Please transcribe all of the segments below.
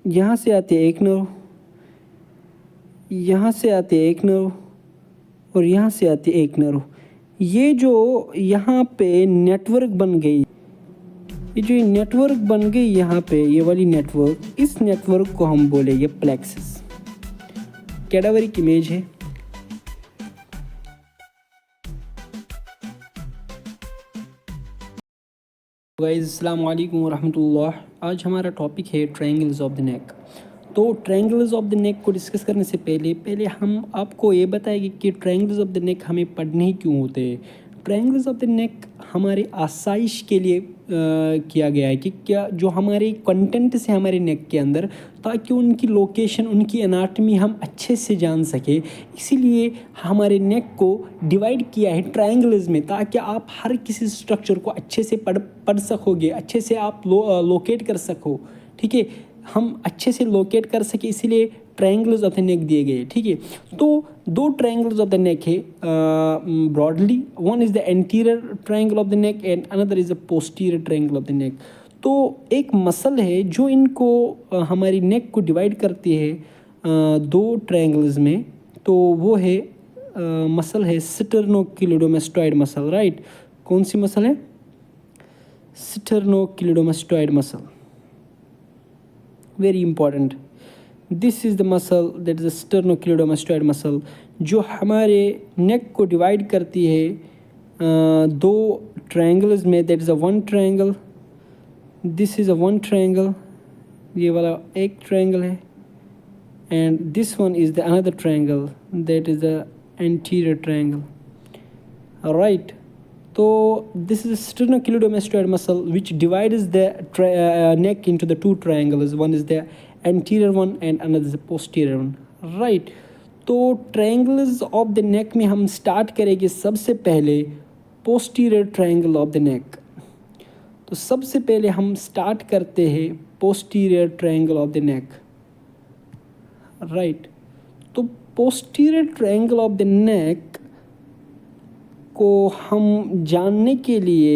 यहाँ से आते हैं एक नर्व, यहाँ से आते हैं एक नर्व और यहाँ से आती है एक नर्व। ये जो यहाँ पे नेटवर्क बन गई, ये जो नेटवर्क बन गई यहाँ पे, ये वाली नेटवर्क, इस नेटवर्क को हम बोलेंगे प्लेक्सस। कैडावरिक इमेज है। गाइस अस्सलाम वालेकुम वरहमतुल्लाह। आज हमारा टॉपिक है ट्रायंगल्स ऑफ द नेक। तो ट्रायंगल्स ऑफ द नेक को डिस्कस करने से पहले हम आपको ये बताएंगे कि ट्रायंगल्स ऑफ द नेक हमें पढ़ने ही क्यों होते हैं। ट्रायंगल्स ऑफ द नेक हमारे आसाइश के लिए किया गया है कि क्या जो हमारे कंटेंट से हमारे नेक के अंदर, ताकि उनकी लोकेशन, उनकी एनाटमी हम अच्छे से जान सके। इसीलिए हमारे नेक को डिवाइड किया है ट्रायंगल्स में, ताकि आप हर किसी स्ट्रक्चर को अच्छे से पढ़ सकोगे, अच्छे से आप लोकेट कर सको। ठीक है, हम अच्छे से लोकेट कर सके, इसीलिए ट्रायंगल्स ऑफ द नेक दिए गए। ठीक है, तो दो ट्रायंगल्स ऑफ द नेक है broadly. One is the anterior triangle of the neck and another is the posterior triangle of the नेक। तो एक मसल है जो इनको हमारी नेक को डिवाइड करती है दो ट्रायंगल्स में। तो वो है मसल है स्टर्नोक्लिडोमेस्टॉइड मसल। राइट, कौन सी मसल है? Sternocleidomastoid muscle, very important. This is the muscle that is the sternocleidomastoid muscle, जो हमारे नेक को डिवाइड करती है दो ट्रायंगल्स में। That is a one triangle, this is a one triangle, ये वाला एक ट्रायंगल है, and this one is the another triangle, that is the anterior triangle. Right, तो this is a sternocleidomastoid muscle which divides the neck into the two triangles. One is the anterior one and another is the posterior one. Right, तो triangles of the neck में हम start करेंगे सबसे पहले posterior triangle of the neck। तो सबसे पहले हम start करते हैं posterior triangle of the neck। Right, तो posterior triangle of the neck को हम जानने के लिए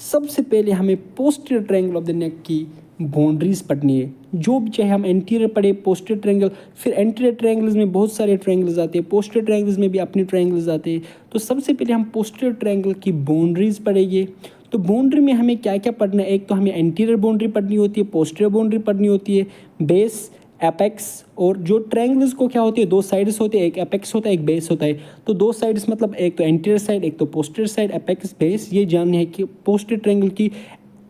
सबसे पहले हमें पोस्टीरियर ट्रायंगल ऑफ द नेक की बाउंड्रीज पढ़नी है। जो भी चाहे हम एंटीरियर पढ़े, पोस्टीरियर ट्रायंगल, फिर एंटीरियर ट्रायंगल्स में बहुत सारे ट्रायंगल्स आते हैं, पोस्टीरियर ट्रायंगल्स में भी अपने ट्रायंगल्स आते हैं। तो सबसे पहले हम पोस्टीरियर ट्रायंगल की बाउंड्रीज पढ़ेंगे। तो बाउंड्री में हमें क्या क्या पढ़ना है? एक तो हमें एंटीरियर बाउंड्री पढ़नी होती है, पोस्टीरियर बाउंड्री पढ़नी होती है, बेस, एपेक्स। और जो ट्रायंगल्स को क्या होती है, दो साइड्स होते हैं, एक एपेक्स होता है, एक बेस होता है। तो दो साइड्स मतलब एक तो एंटीरियर साइड, एक तो पोस्टीरियर साइड, एपेक्स, बेस। ये जानने है कि पोस्टीरियर ट्रायंगल की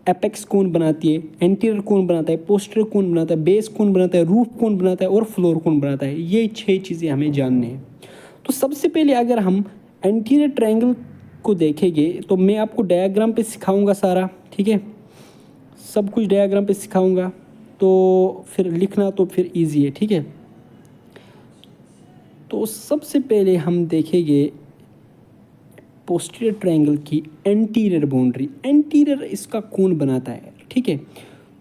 एपेक्स कौन बनाती है, एंटीरियर कौन बनाता है, पोस्टीरियर कौन बनाता है, बेस कौन बनाता है, रूफ कौन बनाता है और फ्लोर कौन बनाता है। ये 6 चीज़ें हमें जानने हैं। तो सबसे पहले अगर हम एंटीरियर ट्रायंगल को देखेंगे तो मैं आपको डायग्राम पे सिखाऊंगा सारा। ठीक है, सब कुछ डायग्राम पे सिखाऊंगा, तो फिर लिखना तो फिर इजी है। ठीक है, तो सबसे पहले हम देखेंगे पोस्टीरियर ट्रायंगल की एंटीरियर बाउंड्री। एंटीरियर इसका कौन बनाता है? ठीक है,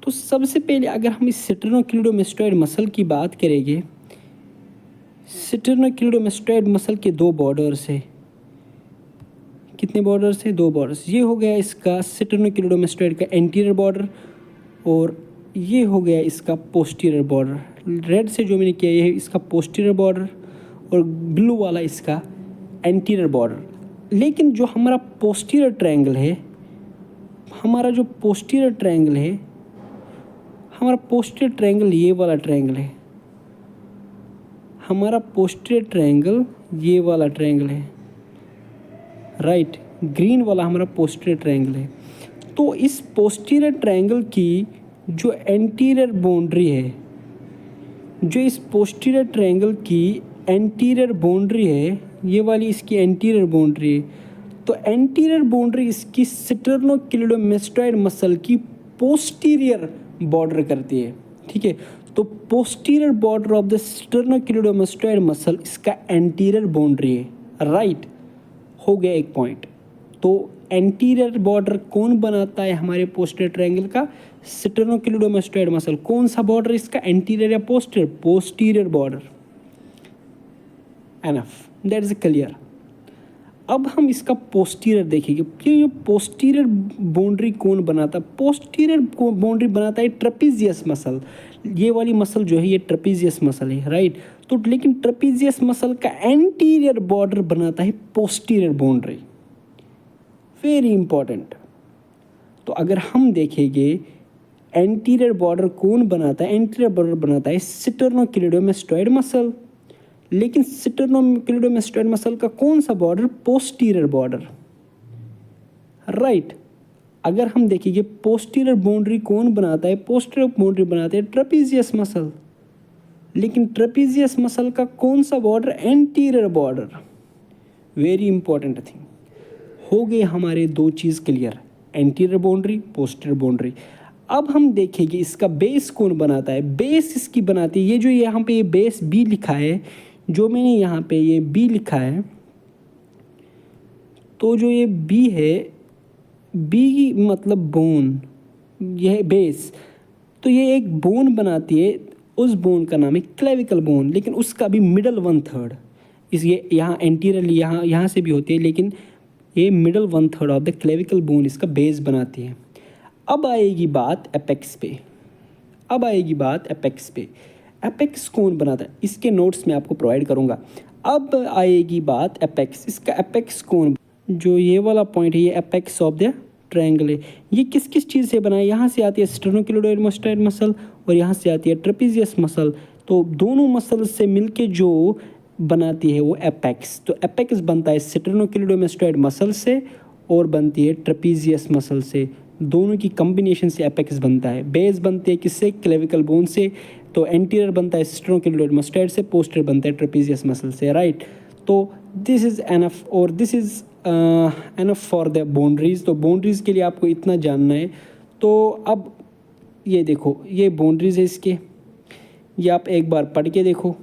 तो सबसे पहले अगर हम इस स्टर्नोक्लिडोमेस्टॉइड मसल की बात करेंगे, स्टर्नोक्लिडोमेस्टॉइड मसल के दो बॉर्डर्स है। कितने बॉर्डर्स है? दो बॉर्डर्स। ये हो गया इसका स्टर्नोक्लिडोमेस्टॉइड का एंटीरियर बॉर्डर और ये हो गया इसका पोस्टीरियर बॉर्डर। रेड से जो मैंने किया ये है इसका पोस्टीरियर बॉर्डर और ब्लू वाला इसका एंटीरियर बॉर्डर। लेकिन जो हमारा पोस्टीरियर ट्रायंगल है, हमारा जो पोस्टीरियर ट्रायंगल है, हमारा पोस्टीरियर ट्रायंगल ये वाला ट्रायंगल है। हमारा पोस्टीरियर ट्रायंगल ये वाला ट्रायंगल है। राइट, ग्रीन वाला हमारा पोस्टीरियर ट्रायंगल है। तो इस पोस्टीरियर ट्रायंगल की जो एंटीरियर बाउंड्री है, जो इस पोस्टीरियर ट्रायंगल की एंटीरियर बाउंड्री है, ये वाली इसकी एंटीरियर बाउंड्री है। तो एंटीरियर बाउंड्री इसकी स्टर्नोक्लिडोमेस्टॉइड मसल की पोस्टीरियर बॉर्डर करती है। ठीक है, तो posterior border of the sternocleidomastoid muscle इसका एंटीरियर बाउंड्री है। राइट, हो गया एक पॉइंट। तो एंटीरियर बॉर्डर कौन बनाता है हमारे पोस्टीरियर ट्रायंगल का? स्टर्नोक्लिडोमेस्टॉइड मसल। कौन सा बॉर्डर इसका, एंटीरियर या posterior? Posterior border. Enough, that is clear. अब हम इसका पोस्टीरियर देखेंगे कि ये पोस्टीरियर बाउंड्री कौन बनाता है। पोस्टीरियर बाउंड्री बनाता है ट्रेपीजियस मसल। ये वाली मसल जो है ये ट्रेपीजियस मसल है, राइट। तो लेकिन ट्रेपीजियस मसल का एंटीरियर बॉर्डर बनाता है पोस्टीरियर बाउंड्री, वेरी इंपॉर्टेंट। तो अगर हम देखेंगे एंटीरियर बॉर्डर कौन बनाता है, एंटीरियर बॉर्डर बनाता है स्टर्नोक्लेइडोमास्टोइड मसल। लेकिन स्टर्नोक्लेइडोमास्टोइड मसल का कौन सा बॉर्डर, पोस्टीरियर बॉर्डर, राइट। अगर हम देखेंगे पोस्टीरियर बाउंड्री कौन बनाता है, पोस्टीरियर बाउंड्री बनाते हैं ट्रेपीजियस मसल। लेकिन ट्रेपीजियस मसल का कौन सा border, anterior border, very important thing. हो गए हमारे दो चीज़ clear, anterior boundary, posterior boundary. अब हम देखेंगे इसका बेस कौन बनाता है। बेस इसकी बनाती है ये जो यहाँ पे ये बेस बी लिखा है, जो मैंने यहाँ पे ये बी लिखा है, तो जो ये बी है, बी मतलब बोन, यह बेस, तो ये एक बोन बनाती है। उस बोन का नाम है क्लेविकल बोन, लेकिन उसका भी मिडल 1/3 इस ये यहाँ एंटीरियरली यहाँ से भी होती है, लेकिन ये middle 1/3 of the clavicle bone इसका बेस बनाती है। अब आएगी बात एपेक्स पे, अब आएगी बात एपेक्स पे। एपेक्स कौन बनाता है, इसके नोट्स मैं आपको प्रोवाइड करूँगा। अब आएगी बात एपेक्स, इसका एपेक्स कौन, जो ये वाला पॉइंट है ये एपेक्स ऑफ द ट्रायंगल है। ये किस किस चीज़ से बना है, यहाँ से आती है स्टर्नोक्लेइडोमास्टोइड मसल और यहाँ से आती है ट्रेपीजियस मसल। तो दोनों मसल से मिलके जो बनाती है वो एपेक्स। तो एपेक्स बनता है स्टर्नोक्लेइडोमास्टोइड मसल से और बनती है ट्रेपीजियस मसल से, दोनों की कॉम्बिनेशन से एपेक्स बनता है। बेस बनती है किससे, क्लेविकल बोन से। तो एंटीरियर बनता है स्टर्नोक्लेइडोमास्टोइड से, पोस्टीरियर बनता है ट्रेपीजियस मसल से, राइट। तो दिस इज़ एनफ और this is enough for the boundaries. तो बाउंड्रीज़ के लिए आपको इतना जानना है। तो अब ये देखो, ये बाउंड्रीज़ है इसके, ये आप एक बार पढ़ के देखो।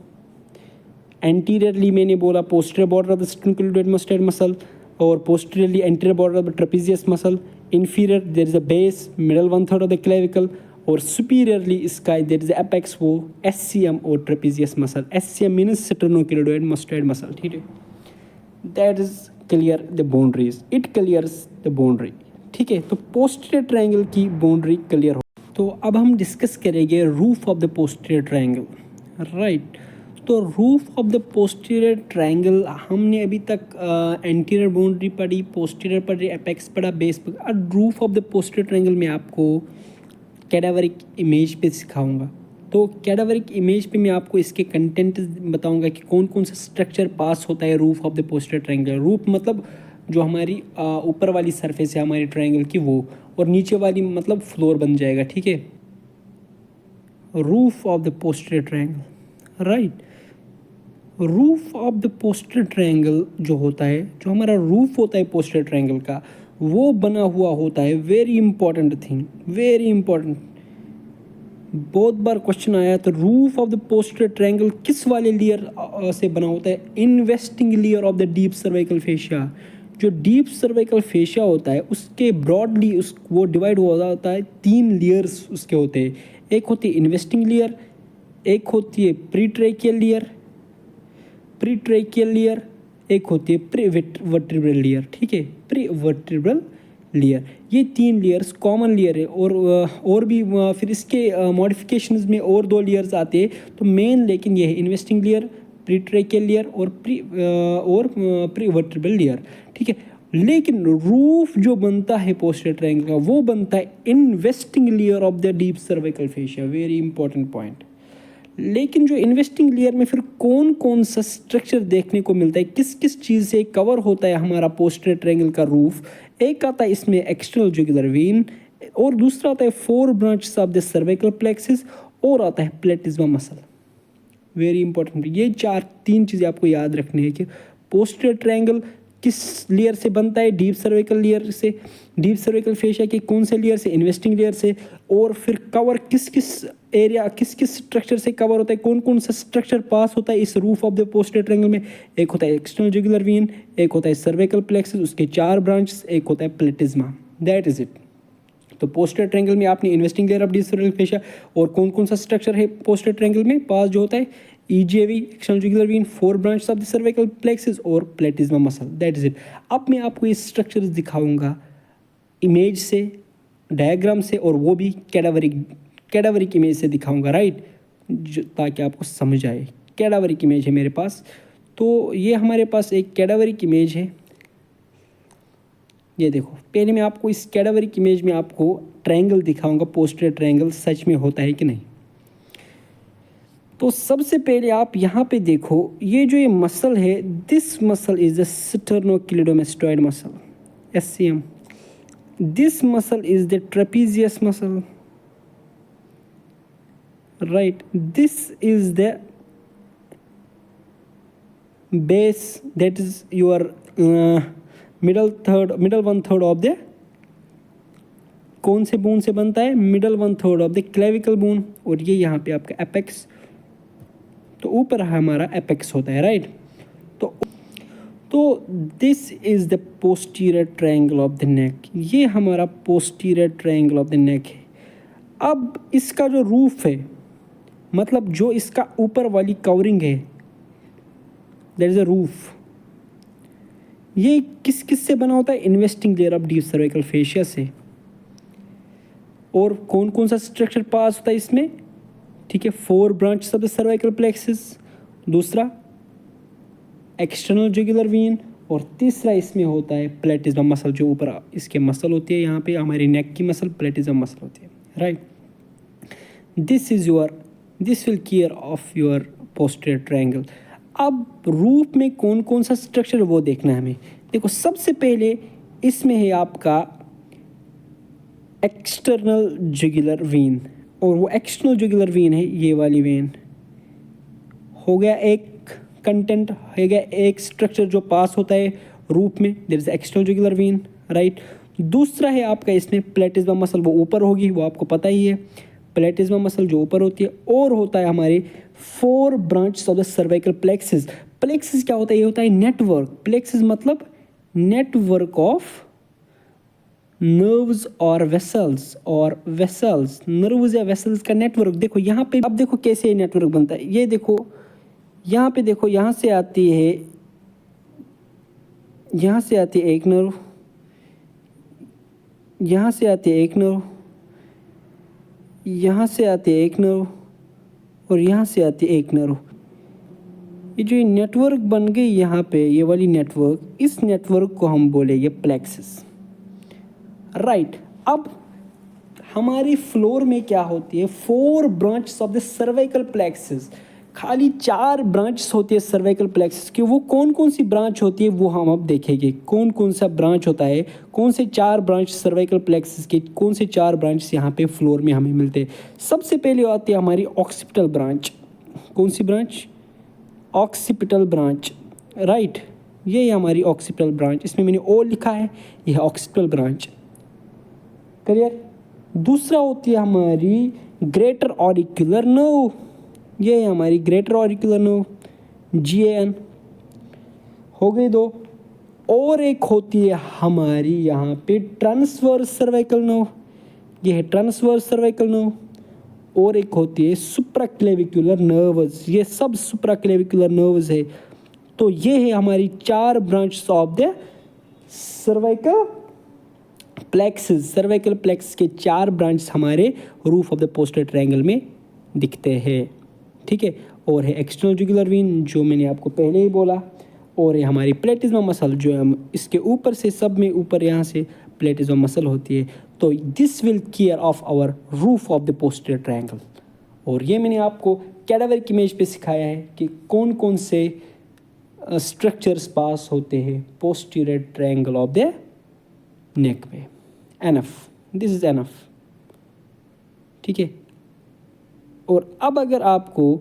एंटीरियरली मैंने बोला posterior border of the sternocleidomastoid muscle और posteriorly anterior border of the trapezius muscle. inferior there is a base, middle 1/3 of the clavicle, और superiorly इसका there is apex, वो SCM और trapezius muscle। SCM means sternocleidomastoid muscle, ठीक है। That is clear the boundaries, it clears the boundary, ठीक है। तो posterior triangle की boundary clear हो। तो अब हम डिस्कस करेंगे roof of the posterior triangle, right. तो roof of the posterior triangle हमने अभी तक एंटीरियर बाउंड्री पढ़ी, पोस्टीरियर पढ़ी, एपेक्स पढ़ा, बेस पढ़ा। अब roof of the posterior triangle में आपको कैडावरिक इमेज पे सिखाऊंगा। तो कैडावरिक इमेज पे मैं आपको इसके कंटेंट बताऊंगा कि कौन कौन सा स्ट्रक्चर पास होता है roof of the posterior triangle. Roof मतलब जो हमारी ऊपर वाली सरफेस है हमारी ट्रायंगल की वो, और नीचे वाली मतलब फ्लोर बन जाएगा, ठीक है। Roof of the posterior triangle, right. Roof of the posterior triangle जो होता है, जो हमारा रूफ होता है पोस्टीरियर ट्रायंगल का, वो बना हुआ होता है, very important thing, very important, बहुत बार क्वेश्चन आया। तो roof of the posterior triangle किस वाले लेयर से बना होता है, investing layer of the deep cervical fascia. जो डीप सर्वाइकल फेशिया होता है उसके ब्रॉडली वो डिवाइड हुआ होता है, 3 लेयर्स उसके होते हैं। एक होती है इन्वेस्टिंग लेयर, एक होती है प्रीट्रैकियल लेयर, एक होती है प्रीवर्टिब्रल लेयर, ठीक है, प्रीवर्टिब्रल लेयर। ये 3 लेयर्स कॉमन लेयर है, और भी फिर इसके मॉडिफिकेशंस में और 2 लेयर्स आते हैं। तो मेन लेकिन ये है इन्वेस्टिंग लेयर, प्रीट्रैकियल लेयर और प्रीवर्टिब्रल लेयर, ठीक है। लेकिन रूफ जो बनता है पोस्टीरियर ट्रायंगल का वो बनता है investing layer of the deep cervical fascia, very important point. लेकिन जो इन्वेस्टिंग लेयर में फिर कौन कौन सा स्ट्रक्चर देखने को मिलता है, किस किस चीज़ से कवर होता है हमारा पोस्टीरियर ट्रायंगल का रूफ। एक आता है इसमें एक्सटर्नल जुगुलर वेन, और दूसरा आता है 4 branches of the cervical plexus, और आता है प्लेटिज्मा मसल, वेरी इंपॉर्टेंट। ये 3 चीज़ें आपको याद रखनी है कि पोस्टीरियर ट्रायंगल किस लेयर से बनता है, डीप सर्वाइकल लेयर से, डीप सर्वाइकल फेशिया के कौन से लेयर से, इन्वेस्टिंग लेयर से, और फिर कवर किस किस एरिया, किस किस स्ट्रक्चर से कवर होता है, कौन कौन सा स्ट्रक्चर पास होता है इस roof of the posterior triangle में। एक होता है एक्सटर्नल जुगुलर वेन, एक होता है सर्वाइकल प्लेक्सिस, उसके 4 ब्रांचेस, एक होता है प्लेटिज्मा, दैट इज इट। तो पोस्टीरियर ट्रायंगल में आपने investing layer of deep cervical fascia, और कौन कौन सा स्ट्रक्चर है पोस्टीरियर ट्रायंगल में पास जो होता है, EJV external jugular vein, 4 branches of the cervical plexus और platysma muscle, that is it. अब मैं आपको ये स्ट्रक्चर्स दिखाऊंगा इमेज से, डायग्राम से, और वो भी कैडावरिक इमेज से दिखाऊंगा, राइट, ताकि आपको समझ आए। कैडावरिक इमेज है मेरे पास, तो ये हमारे पास एक कैडावरिक इमेज है। ये देखो, पहले मैं आपको इस कैडावरिक इमेज में आपको ट्रायंगल दिखाऊंगा, पोस्टीरियर ट्रायंगल सच में होता है कि नहीं। तो सबसे पहले आप यहाँ पे देखो, ये जो ये मसल है, this muscle is the sternocleidomastoid muscle, SCM। This muscle is the trapezius muscle, right, this is the base, that is your middle one third of the, कौन से बोन से बनता है, middle 1/3 of the clavicle bone, और ये यहाँ पे आपका एपेक्स, तो ऊपर हमारा एपेक्स होता है, राइट। तो this is the posterior triangle of the नेक, ये हमारा पोस्टीरियर ट्रायंगल ऑफ द नेक है। अब इसका जो रूफ है, मतलब जो इसका ऊपर वाली कवरिंग है, दैट इज अ रूफ, ये किस किस से बना होता है, investing layer of deep cervical fascia से। और कौन कौन सा स्ट्रक्चर पास होता है इसमें, ठीक है, 4 branches of the cervical plexus, दूसरा एक्सटर्नल जुगुलर वेन, और तीसरा इसमें होता है प्लेटिज्मा मसल, जो ऊपर इसके मसल होती है, यहाँ पे हमारी नेक की मसल प्लेटिज्मा मसल होती है, right. This will care of your posterior triangle. अब रूफ में कौन कौन सा स्ट्रक्चर वो देखना है हमें। देखो, सबसे पहले इसमें है आपका एक्सटर्नल जुगुलर वेन, और वो एक्सटर्नल जुगुलर वेन है ये वाली वेन, हो गया एक कंटेंट, हो गया एक स्ट्रक्चर जो पास होता है रूफ में, there is external jugular vein, right. दूसरा है आपका इसमें प्लेटिज्मा मसल, वो ऊपर होगी, वो आपको पता ही है, प्लेटिज्मा मसल जो ऊपर होती है। और होता है हमारे 4 branches of the cervical plexus. Plexus क्या होता है, ये होता है नेटवर्क। प्लेक्सस मतलब नेटवर्क ऑफ नर्व्स और वेसल्स, नर्व्स या वेसल्स का नेटवर्क। देखो यहाँ पे, अब देखो कैसे नेटवर्क बनता है, ये देखो यहाँ पे, देखो यहाँ से आती है, यहाँ से आती है एक नर्व, यहाँ से आती है एक नर्व, यहाँ से आती है एक नर्व, और यहाँ से आती है एक नर्व। ये जो नेटवर्क बन गई यहाँ पे, ये वाली नेटवर्क, इस नेटवर्क को हम बोलेंगे प्लेक्सस, राइट। अब हमारी फ्लोर में क्या होती है, 4 branches of the cervical plexus, खाली 4 ब्रांचेस होती है सर्वाइकल प्लेक्सस की। वो कौन कौन सी ब्रांच होती है वो हम अब देखेंगे, कौन कौन सा ब्रांच होता है, कौन से 4 ब्रांच सर्वाइकल प्लेक्सस के, कौन से 4 ब्रांच यहाँ पे फ्लोर में हमें मिलते हैं। सबसे पहले आती है हमारी ऑक्सीपिटल ब्रांच। कौन सी ब्रांच, ऑक्सीपिटल ब्रांच, राइट, ये हमारी ऑक्सीपिटल ब्रांच, इसमें मैंने ओ लिखा है, ये है ऑक्सीपिटल ब्रांच, क्लियर। दूसरा होती है हमारी ग्रेटर ऑरिक्यूलर नर्व, ये है हमारी ग्रेटर ऑरिक्यूलर नर्व, GAN, हो गई 2। और एक होती है हमारी यहाँ पे ट्रांसवर्स सर्वाइकल नर्व, ये है ट्रांसवर्स सर्वाइकल नर्व। और एक होती है सुप्राक्लेविकुलर नर्व्स, ये सब सुप्राक्लेविकुलर नर्व्स है। तो ये है हमारी 4 branches of the cervical plexus. Cervical plexus के 4 ब्रांच हमारे roof of the posterior triangle में दिखते हैं, ठीक है। और है एक्सटर्नल जुगुलर वेन, जो मैंने आपको पहले ही बोला, और है हमारी प्लेटिज्मा मसल, जो हम इसके ऊपर से, सब में ऊपर यहाँ से प्लेटिज्मा मसल होती है। तो this will care of our roof of the posterior triangle. और ये मैंने आपको कैडावरिक इमेज पे सिखाया है कि कौन कौन से स्ट्रक्चर्स पास होते हैं posterior triangle of the neck पे। एनफ, दिस इज एनफ, ठीक है। और अब अगर आपको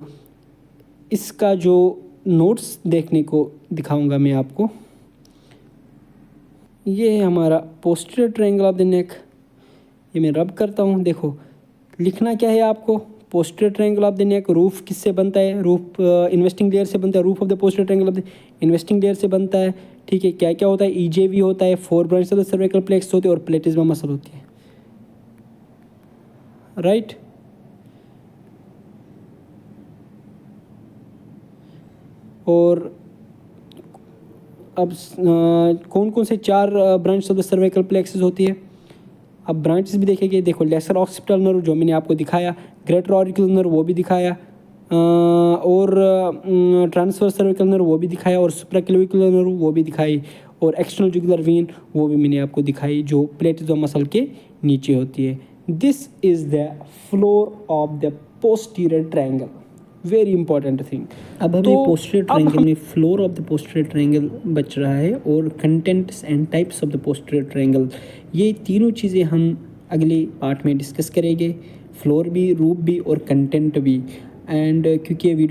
इसका जो नोट्स देखने को दिखाऊंगा मैं आपको, ये है हमारा पोस्टीरियर ट्रायंगल ऑफ द नेक। ये मैं रब करता हूँ, देखो लिखना क्या है आपको, posterior triangle of the neck, roof किससे बनता है, रूफ इन्वेस्टिंग लेयर से बनता है, roof of the posterior triangle of the investing layer से बनता है, ठीक है। क्या क्या होता है, EJV होता है, 4 branches of the cervical plexus होते हैं, और प्लेटिज्मा मसल होती है, राइट। और अब कौन कौन से 4 branch of the cervical plexus होती है। अब ब्रांचेस भी देखेंगे, देखो लेसर ऑक्सीपिटल नर्व जो मैंने आपको दिखाया, ग्रेटर ऑरिकुलर नर्व वो भी दिखाया, और ट्रांसवर्स सर्वाइकल नर्व वो भी दिखाया, और सुप्राक्लेविकुलर नर्व वो भी दिखाई, और एक्सटर्नल जुगुलर वेन वो भी मैंने आपको दिखाई जो प्लेटिज्म मसल के नीचे होती है। This is the floor of the posterior triangle, very important thing. अब हमें पोस्टीरियर ट्रायंगल में floor of the posterior triangle बच रहा है, और contents and types of the posterior triangle, ये तीनों चीज़ें हम अगले पार्ट में डिस्कस करेंगे, फ्लोर भी, रूफ भी और कंटेंट भी। एंड क्योंकि ये वीडियो